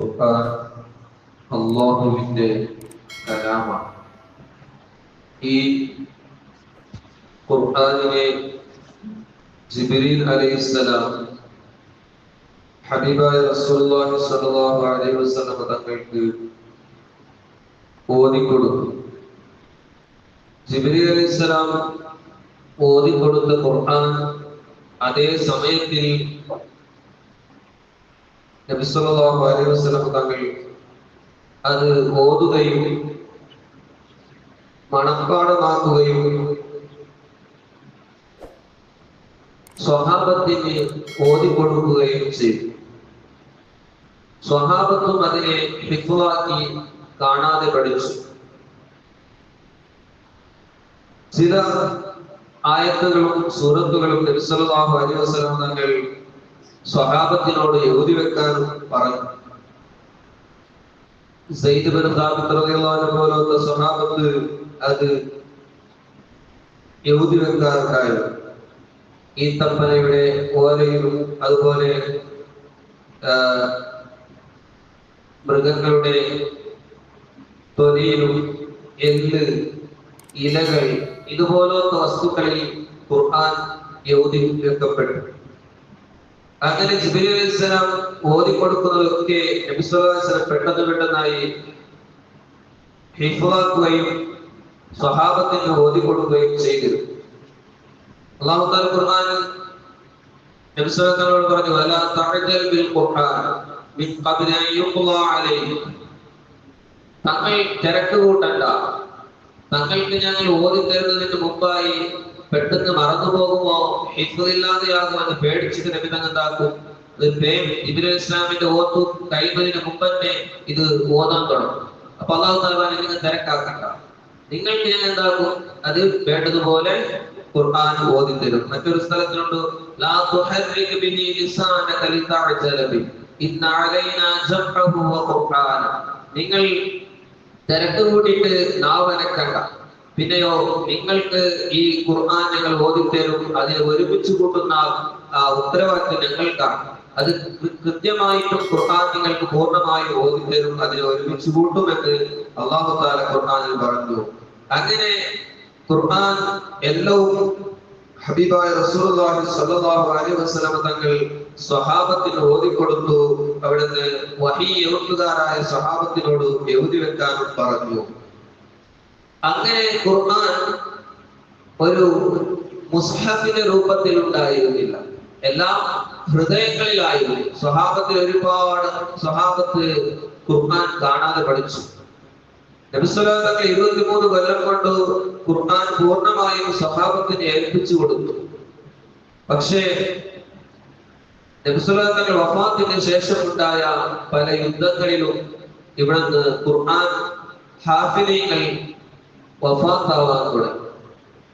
ഖുർആൻ അല്ലാഹുവിന്റെ കലാമാണ്. ഈ ഖുർആനിനെ ജിബ്രീൽ അലൈഹിസ്സലാം ഹബീബായ റസൂലുള്ളാഹി സ്വല്ലല്ലാഹു അലൈഹി വസല്ലം തങ്ങൾക്ക് ഓതിക്കൊടുത്തു. ജിബ്രീൽ അലൈഹിസ്സലാം ഓതിക്കൊടുത്ത ഖുർആൻ അതേ സമയത്തിൽ നബി സല്ലല്ലാഹു അലൈഹി വസല്ലം തങ്ങൾ അത് ഓതുകയും മണപ്പാടമാക്കുകയും സ്വഹാബത്തിന് ഓതിക്കൊടുക്കുകയും ചെയ്തു. സ്വഹാബത്തും അതിനെ ഹിഫ്ളാക്കി കാണാതെ പഠിച്ചു. ചില ആയത്തുകളും സൂറത്തുകളും നബി സല്ലല്ലാഹു അലൈഹി വസല്ലം തങ്ങൾ സ്വഹാബത്തിനോട് എഴുതി വെക്കാൻ പറഞ്ഞു. സയ്യിദ് ഇബ്നു സാബിത്ത് റളിയല്ലാഹു അൻഹു പോലത്തെ സ്വഹാബത്ത് അത് എഴുതി വെക്കാറുണ്ടായിരുന്നു. ഈ തപ്പനയുടെ ഓലയിലും അതുപോലെ മൃഗങ്ങളുടെ തൊലിയിലും എല്ല്, ഇലകൾ, ഇതുപോലത്തെ വസ്തുക്കളിൽ ഖുർആൻ എഴുതി വെക്കപ്പെട്ടു. അങ്ങനെ ജിബ്രീൽ അലൈഹിസ്സലാം ഓതിക്കൊടുക്കുന്നതൊക്കെ നബി സല്ലല്ലാഹു അലൈഹി വസല്ലം പെട്ടെന്നായി ഹിഫ്ളാക്കുകയും സ്വഹാബത്തിന് ഓതിക്കൊടുക്കുകയും ചെയ്തിരുന്നു. അല്ലാഹു തആല ഖുർആനിൽ നബി സല്ലല്ലാഹു അലൈഹി വസല്ലം പറഞ്ഞു, വലാ തഅജൽ ബിൽ ഖുർആൻ മിൻ ഖബ്ല അൻ യുഖ്ളാ അലൈഹി. തങ്ങൾ തിരക്ക് കൂട്ടണ്ട, തങ്ങൾക്ക് ഞങ്ങൾ ഓതി തരുന്നതിന് മുമ്പായി പെട്ടെന്ന് മറന്നു പോകുമോ, ഹിഫ്ളില്ലാതെയാകുമെന്ന് പേടിച്ചിട്ട് നബി തങ്ങൾ എന്താക്കും, ജിബ്രീൽ ഇസ്ലാമിന്റെ ഓത്തു കഴിയുന്നതിന് മുമ്പ് തന്നെ ഇത് ഓതാൻ തുടങ്ങും. അപ്പൊ അല്ലാഹു തആല നിങ്ങൾ തിരക്കാക്കണ്ട, നിങ്ങൾക്ക് ഞാൻ എന്താക്കും, അത് വേണ്ടതുപോലെ ഖുർആൻ ഓതി തരും. മറ്റൊരു സ്ഥലത്തുണ്ട്, ലാ തുഹർരിക് ബിഹി ലിസാനക ലിതഅജല ബി ഇന്ന അലൈനാ ജംഅഹു വ ഖുർആന. നിങ്ങൾ തിരക്ക് കൂട്ടിയിട്ട് നാവ് അനക്കണ്ട, പിന്നെയോ നിങ്ങൾക്ക് ഈ ഖുർആൻ ഞങ്ങൾ ഓതിത്തരും, അതിനെ ഒരുമിച്ച് കൂട്ടുന്ന ഉത്തരവാദിത്വം ഞങ്ങൾക്കാണ്. അത് കൃത്യമായിട്ടും ഖുർആൻ നിങ്ങൾക്ക് പൂർണ്ണമായി ഓതിത്തരും, അതിനെ ഒരുമിച്ച് കൂട്ടുമെന്ന് അല്ലാഹു തആല ഖുർആനിൽ പറഞ്ഞു. അങ്ങനെ ഖുർആൻ എല്ലവും ഹബീബായ റസൂലുള്ളാഹി സ്വല്ലല്ലാഹു അലൈഹി വസല്ലം തങ്ങൾ സ്വഹാബത്തിന് ഓതിക്കൊടുത്തു. അവിടുന്ന് വഹീ എഴുത്തുകാരായ സ്വഹാബത്തിനോട് എഴുതി വെക്കാനും പറഞ്ഞു. അങ്ങനെ ഖുർആൻ ഒരു മുസ്ഹഫിന്റെ രൂപത്തിൽ ഉണ്ടായിരുന്നില്ല, എല്ലാം ഹൃദയങ്ങളിലായിരുന്നു. സ്വഹാബത്ത് ഖുർആൻ കാണാതെ പഠിച്ചു. നബി സല്ലല്ലാഹു അലൈഹി വസല്ലം 23 കൊല്ലം കൊണ്ട് ഖുർആൻ പൂർണ്ണമായും സ്വഹാബത്തിന് ഏൽപ്പിച്ചു കൊടുത്തു. പക്ഷേ നബി സല്ലല്ലാഹു അലൈഹി വസല്ലം വഫാത്തിന് ശേഷം ഉണ്ടായ പല യുദ്ധങ്ങളിലും ഇവിടുന്ന് ഖുർആൻ ഹാഫിളീങ്ങൾ വഫാത്താവാൻ തുടങ്ങി.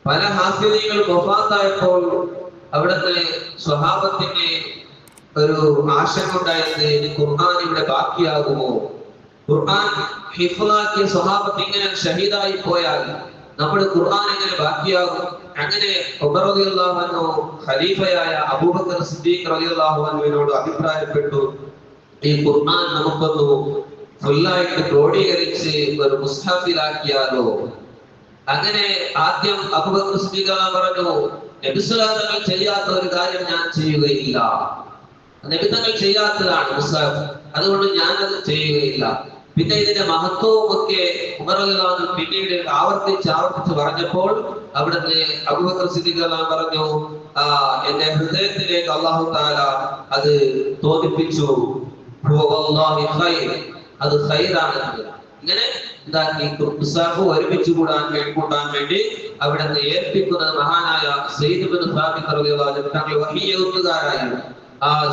പല ഹാഫിളീങ്ങൾ വഫാത്തായപ്പോൾ അവിടുന്ന് സ്വഹാബത്തിന് ഒരു ആശങ്ക ഉണ്ടായത്, ഖുർആൻ ഇവിടെ ബാക്കിയാകുമോ, ഖുർആൻ ഹിഫ്ളാക്കിയ സ്വഹാബത്ത് ഇങ്ങനെ ഷഹീദായി പോയാൽ നമ്മുടെ ഖുർആൻ എങ്ങനെ ബാക്കിയാകും? അങ്ങനെ ഉമർ റളിയല്ലാഹു അൻഹു ഖലീഫയായ അബൂബക്കർ സിദ്ദീഖ് റളിയല്ലാഹു അൻഹുവിനോട് അഭിപ്രായപ്പെട്ടു, ഈ ഖുർആൻ നമുക്കൊന്ന് ഫുള്ളായിട്ട് ക്രോഡീകരിച്ച് ഒരു മുസ്ഹഫിലാക്കിയാലോ. അങ്ങനെ ആദ്യം അബൂബക്കർ സിദ്ദീഖ് പറഞ്ഞു, നബി സല്ലല്ലാഹു അലൈഹി വസല്ലം ചെയ്യാത്ത ഒരു കാര്യം ഞാൻ ചെയ്യുകയില്ല, നബി തങ്ങൾ ചെയ്യാത്തതാണ് മുസ്ഹഫ്, അതുകൊണ്ട് ഞാൻ അത് ചെയ്യുകയില്ല. പിന്നെ ഇതിന്റെ മഹത്വവും ഒക്കെ ഉമർ റളിയല്ലാഹു അൻഹു പിന്നീട് ആവർത്തിച്ച് പറഞ്ഞപ്പോൾ അവിടുന്ന് അബൂബക്കർ സിദ്ദീഖ് റളിയല്ലാഹു അൻഹു പറഞ്ഞു, എന്റെ ഹൃദയത്തിലേക്ക് അല്ലാഹു തആല അത് തോന്നിപ്പിച്ചു, വല്ലാഹി ഖൈർ, അത് ഖൈറാണ്. ഇങ്ങനെ എന്താക്കി മുസ്ഹഫ് ഒരുമിച്ച് കൂട്ടാൻ വേണ്ടി അവിടുന്ന് ഏൽപ്പിക്കുന്നത് മഹാനായ സയ്യിദ് ഇബ്നു സാബിത്ത് റളിയല്ലാഹു അൻഹു തങ്ങൾ വഹീ എഴുത്തുകാരായിരുന്നു.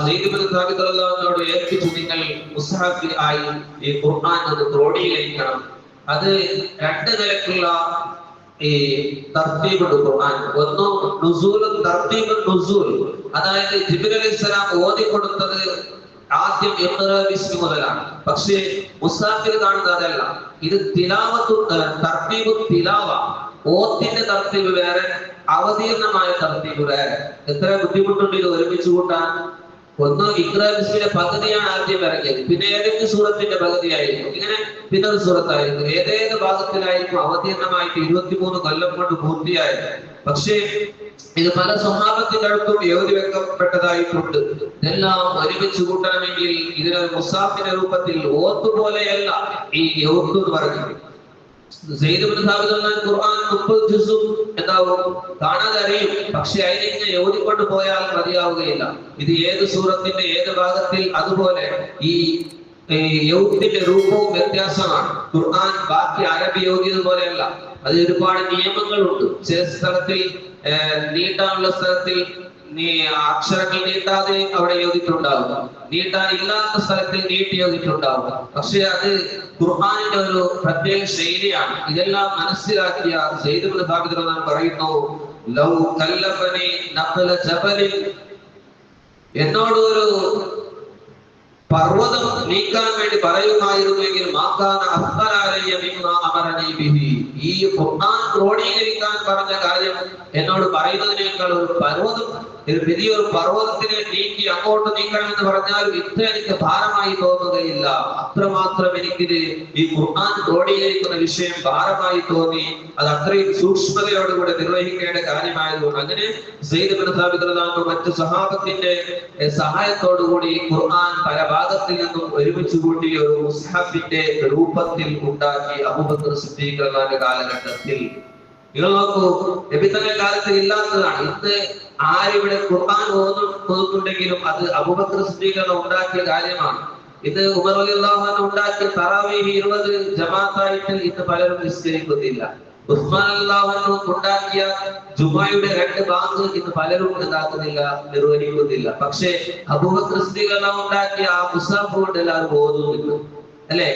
സയ്യിദ് ഇബ്നു സാബിത്ത് റളിയല്ലാഹു അൻഹുവോട് ഏൽപ്പിച്ചു, നിങ്ങൾ മുസ്ഹഫ് ആയി ഈ ഖുർആൻ ഒന്ന് ക്രോഡീകരിക്കണം. അത് രണ്ട് നിലക്കുള്ള ഈ തർത്തീബുണ്ട് ഖുർആൻ. ഒന്ന് നുസൂലും തർത്തീബുൻ നുസൂൽ, അതായത് ജിബ്രീൽ അലൈഹിസ്സലാം ഓതിക്കൊടുത്തത് ആദ്യം ഇഖ്റാ ബിസ്മി മുതലാണ്. പക്ഷേ മുസ്ഹഫിൽ കാണുന്നത് അതല്ല. ഇത് തിലാവത്തു തർത്തീബു തിലാവ, ഓത്തിന്റെ തർത്തീബ് വേറെ, അവതീർണമായ തർത്തീബ് വേറെ. എത്ര ബുദ്ധിമുട്ടുണ്ട് ഇത് ഒരുമിച്ച് കൂട്ടാൻ. ഒന്ന് ഇഖ്റാ ബിസ്മിന്റെ പകുതിയാണ് ആദ്യം ഇറങ്ങിയത്, പിന്നെ ഏതെങ്കിലും സൂറത്തിന്റെ പകുതിയായിരിക്കും, ഇങ്ങനെ പിന്നെ ഒരു സൂറത്തായിരിക്കും, ഏതേത് ഭാഗത്തിലായിരിക്കും അവതീർണമായിട്ട് 23 കൊല്ലം കൊണ്ട് പൂർത്തിയായത്. പക്ഷേ ഇത് പല സ്വഹാബത്തിന്റെ അടുത്തും എഴുതി വെക്കപ്പെട്ടതായിട്ടുണ്ട്. ഇതെല്ലാം ഒരുമിച്ച് കൂട്ടണമെങ്കിൽ ഇതിനൊരു മുസാഫിന്റെ രൂപത്തിൽ ഓത്തുപോലെയല്ല ഈ എഴുത്ത് എന്ന് പറഞ്ഞത്. സെയ്ദ് ഇബ്നു സാബിത് ഖുർആൻ 30 ജുസും എന്താവും കാണാതെ അറിയും, പക്ഷെ അതിനെ എഴുതിക്കൊണ്ട് പോയാൽ മതിയാവുകയില്ല. ഇത് ഏത് സൂറത്തിന്റെ ഏത് ഭാഗത്തിൽ, അതുപോലെ ഈ യൗത്തിന്റെ രൂപവും വ്യത്യാസമാണ്. ഖുർആൻ ബാക്കി അറബി യൗതിയത് പോലെയല്ല, അത് ഒരുപാട് നിയമങ്ങളുണ്ട്. ചില സ്ഥലത്തിൽ നീട്ടാനുള്ള സ്ഥലത്തിൽ അക്ഷരങ്ങൾ നീട്ടാതെ അവിടെ യോജിച്ചിട്ടുണ്ടാവും, നീട്ടാൻ ഇല്ലാത്ത സ്ഥലത്തിൽ നീട്ടി യോജിച്ചിട്ടുണ്ടാവും. പക്ഷെ അത് ഖുർആനിന്റെ ഒരു പ്രത്യേക ശൈലിയാണ്. ഇതെല്ലാം മനസ്സിലാക്കിയ സെയ്ദ് ഇബ്നു സാബിത് റളിയല്ലാഹു പറയുന്നു, ലൗ കല്ലഫനി നഖല ജബലിൻ, എന്നോട് ഒരു പർവ്വതം നീക്കാൻ വേണ്ടി പറയുമായിരുന്നെങ്കിൽ മാകാന അസ്തലാലയ മിമ്മാ അമറനി ബിഹി, ഈ ഖുർആൻ ക്രോഡീകരിക്കാൻ പറഞ്ഞ കാര്യം എന്നോട് പറയുന്നതിനേക്കാൾ ഒരു പർവ്വതം, ഒരു വലിയൊരു പർവ്വതത്തിനെ നീക്കി അങ്ങോട്ട് നീക്കണമെന്ന് പറഞ്ഞാൽ ഇത്ര എനിക്ക് ഭാരമായി തോന്നുകയില്ല. അത്രമാത്രം എനിക്കിത് ഈ ഖുർആൻ ക്രോഡീകരിക്കുന്ന വിഷയം ഭാരമായി തോന്നി. അത് അത്രയും സൂക്ഷ്മതയോടുകൂടെ നിർവഹിക്കേണ്ട കാര്യമായതുകൊണ്ട് അങ്ങനെ സെയ്ദ് ഇബ്നു സാബിത് റളിയല്ലാഹു മറ്റു സഹാബത്തിന്റെ സഹായത്തോടുകൂടി ഖുർആൻ പല ഭാഗത്തിൽ നിന്നും ഒരുമിച്ച് കൂട്ടി ഒരു മുസ്ഹഫിന്റെ രൂപത്തിൽ ഉണ്ടാക്കി അബൂബക്കർ സിദ്ദീഖ് റളിയല്ലാഹുവിന്റെ കാലഘട്ടത്തിൽ. നിങ്ങൾ നോക്കൂ, നബി തങ്ങളുടെ കാലത്ത് ഇല്ലാത്തതാണ്. ഇന്ന് ആരിവിടെ ഖുർആൻ ഓതുന്നുണ്ടെങ്കിലും അത് അബൂബക്കർ സിദ്ദീഖ് ഉണ്ടാക്കിയ കാര്യമാണ്. ഇത് ഉമർ റളിയല്ലാഹു അൻഹു ഉണ്ടാക്കിയ തറാവീഹ് 20 ജമാഅത്തായിട്ട് ഇന്ന് പലരും നിസ്കരിക്കുന്നില്ല. ഉസ്മാൻ റളിയല്ലാഹു അൻഹു ഉണ്ടാക്കിയ ജുമയുടെ 2 ബാങ്ക് ഇന്ന് പലരും എന്താക്കുന്നില്ല, നിർവഹിക്കുന്നില്ല. പക്ഷേ അബൂബക്കർ സിദ്ദീഖ് ഉണ്ടാക്കിയ ആ മുസ്ഹഫ് കൊണ്ട് എല്ലാവരും ഓതുന്നുണ്ട്, അല്ലേ?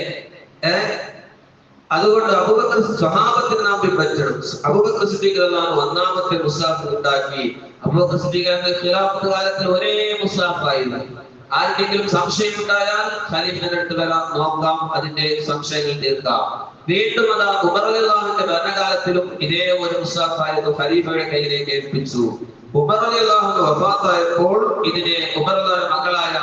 അതുകൊണ്ട് അബൂബക്കർ സ്വഹാബത്തിന് നാം പിൻപറ്റണം. അബൂബക്കർ സിദ്ദീഖ് റളിയല്ലാഹു ഒന്നാമത്തെ മുസ്ഹഫ് ഉണ്ടാക്കി. അബൂബക്കർ സിദ്ദീഖിന്റെ ഖിലാഫത്ത് കാലത്തിൽ ഒരേ മുസ്ഹഫായിരുന്നു. ആർക്കെങ്കിലും സംശയം ഉണ്ടായാൽ ഖലീഫിന്റെ അടുത്ത് വരാം, നോക്കാം, അതിന്റെ സംശയങ്ങൾ തീർക്കാം. വീണ്ടും അത് ഉമർ റളിയല്ലാഹുവിന്റെ ഭരണകാലത്തിലും ഇതേ ഒരു മുസ്ഹഫായിരുന്നു, ഖലീഫയുടെ കയ്യിലേക്ക് ഏൽപ്പിച്ചു. ഉമർ റളിയല്ലാഹു അൻഹു വഫാത്തായപ്പോൾ ഇതിനെ ഉമർ റളിയല്ലാഹുവിന്റെ മകളായ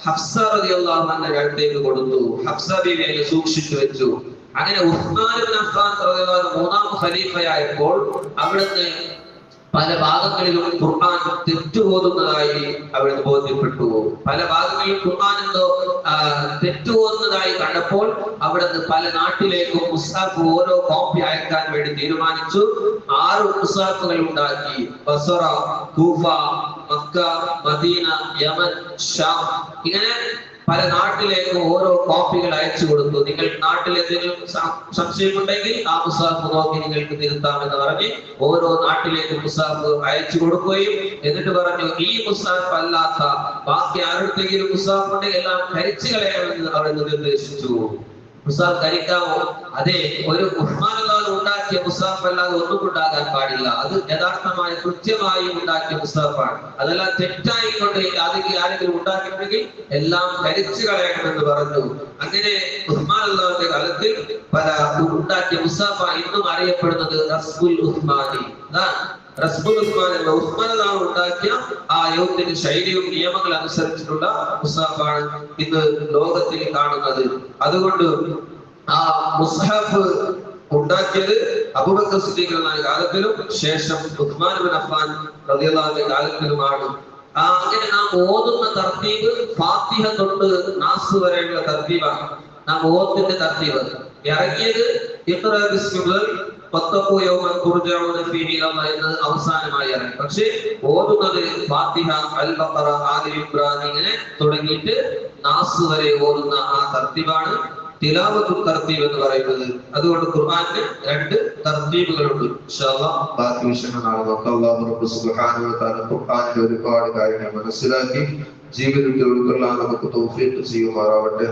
ഹഫ്സ റളിയല്ലാഹു അൻഹയുടെ അടുത്തേക്ക് കൊടുത്തു. ഹഫ്സ ബീവിയെ സൂക്ഷിച്ചു വെച്ചു. അങ്ങനെ ഉസ്മാൻ ഇബ്നു അഫ്ഫാൻ റളിയല്ലാഹു അൻഹു 3ാം ഖലീഫയായപ്പോൾ അവിടുന്ന് പല ഭാഗങ്ങളിലും ഖുർആൻ തെറ്റുപോകുന്നതായി അവിടുന്ന് ബോധ്യപ്പെട്ടു. പല ഭാഗങ്ങളിലും ഖുർആൻ എന്തോ തെറ്റുപോകുന്നതായി കണ്ടപ്പോൾ അവിടുന്ന് പല നാട്ടിലേക്കും മുസ്ഹഫ് ഓരോ കോപ്പി അയക്കാൻ വേണ്ടി തീരുമാനിച്ചു. 6 മുസ്ഹഫുകൾ ഉണ്ടാക്കി. Basra, Kufa, Mecca, Medina, Yemen, Sham, ഇങ്ങനെ പല നാട്ടിലേക്ക് ഓരോ കോപ്പികൾ അയച്ചു കൊടുത്തു. നിങ്ങൾ നാട്ടിൽ എന്തെങ്കിലും സംശയമുണ്ടെങ്കിൽ ആ മുസ്ഹഫ് നോക്കി നിങ്ങൾക്ക് തിരുത്താമെന്ന് പറഞ്ഞ് ഓരോ നാട്ടിലേക്ക് മുസ്ഹഫ് അയച്ചു കൊടുക്കുകയും എന്നിട്ട് പറഞ്ഞു, ഈ മുസ്ഹഫ് അല്ലാത്ത ബാക്കി ആരുടെങ്കിലും മുസ്ഹഫ് ഉണ്ടെങ്കിൽ എല്ലാം കരിച്ചു കളയണമെന്ന് അവർ നിർദ്ദേശിച്ചു. മുസ്ഹഫ് ധരിക്കാമോ? അതെ, ഒരു ഉസ്മാൻ റളിയല്ലാഹു ഉണ്ടാക്കിയ മുസ്ഹഫ് അല്ലാതെ ഒന്നും ഉണ്ടാകാൻ പാടില്ല. അത് യഥാർത്ഥമായി കൃത്യമായി ഉണ്ടാക്കിയ മുസ്ഹഫാണ്. അതെല്ലാം തെറ്റായിക്കൊണ്ട് ആരെങ്കിലും ഉണ്ടാക്കിയിട്ടുണ്ടെങ്കിൽ എല്ലാം ധരിച്ചു കളയണമെന്ന് പറഞ്ഞു. അങ്ങനെ ഉസ്മാൻ റളിയല്ലാഹുവിന്റെ കാലത്തിൽ പല ഉണ്ടാക്കിയ മുസ്ഹഫ ഇന്നും അറിയപ്പെടുന്നത് റസ്മുൽ ഉസ്മാനി. റസ്മുൽ ഉസ്മാൻ എന്ന ഉസ്മാൻ റളിയല്ലാഹു ഉണ്ടാക്കിയ ആ യൗത്തിന്റെ ശൈലിയും നിയമങ്ങൾ അനുസരിച്ചിട്ടുള്ള മുസ്ഹഫാണ് ഇന്ന് ലോകത്തിൽ കാണുന്നത്. അതുകൊണ്ട് ആ മുസ്ഹഫ് ഉണ്ടാക്കിയത് അബൂബക്കർ സിദ്ദീഖ് റളിയല്ലാഹുവിന്റെ കാലത്തിലും ശേഷം ഉസ്മാൻ ഇബ്നു അഫ്ഫാൻ റളിയല്ലാഹുവിന്റെ കാലത്തിലുമാണ്. അങ്ങനെ നാം ഓതുന്ന തർത്തീബ് ഫാത്തിഹ തൊട്ട് നാസ് വരെയുള്ള തർത്തീബാണ്. നാം ഓത്തിന്റെ തർത്തീബ് ഇറങ്ങിയത് ഇഖ്റാ ബിസ്മി മുതൽ വത്തഖൂ യൗമൻ തുർജഊന ഫീഹി ഇലല്ലാഹ് എന്ന് അവസാനമായി ഇറങ്ങി. പക്ഷേ ഓതുന്നത് ഫാത്തിഹ, അൽ ബഖറ, ആലി ഇംറാൻ ഇങ്ങനെ തുടങ്ങിയിട്ട് നാസ് വരെ ഓതുന്ന ആ തർത്തീബാണ് തിലാവത്തുൽ തർത്തീബ് എന്ന് പറയുന്നത്. അതുകൊണ്ട് ഖുർആനിന് 2 തർത്തീബുകളുണ്ട്. ഇൻഷാ അല്ലാഹ് ബാക്കി വിഷയങ്ങൾ നാളെ നോക്കാം. അല്ലാഹു റബ്ബ് സുബ്ഹാനഹു വ തആല ഖുർആനിലെ ഒരുപാട് കാര്യങ്ങൾ മനസ്സിലാക്കി ജീവിതത്തിൽ ഉൾക്കൊള്ളാൻ നമുക്ക് തൗഫീഖ് ചെയ്യുമാറാവട്ടെ.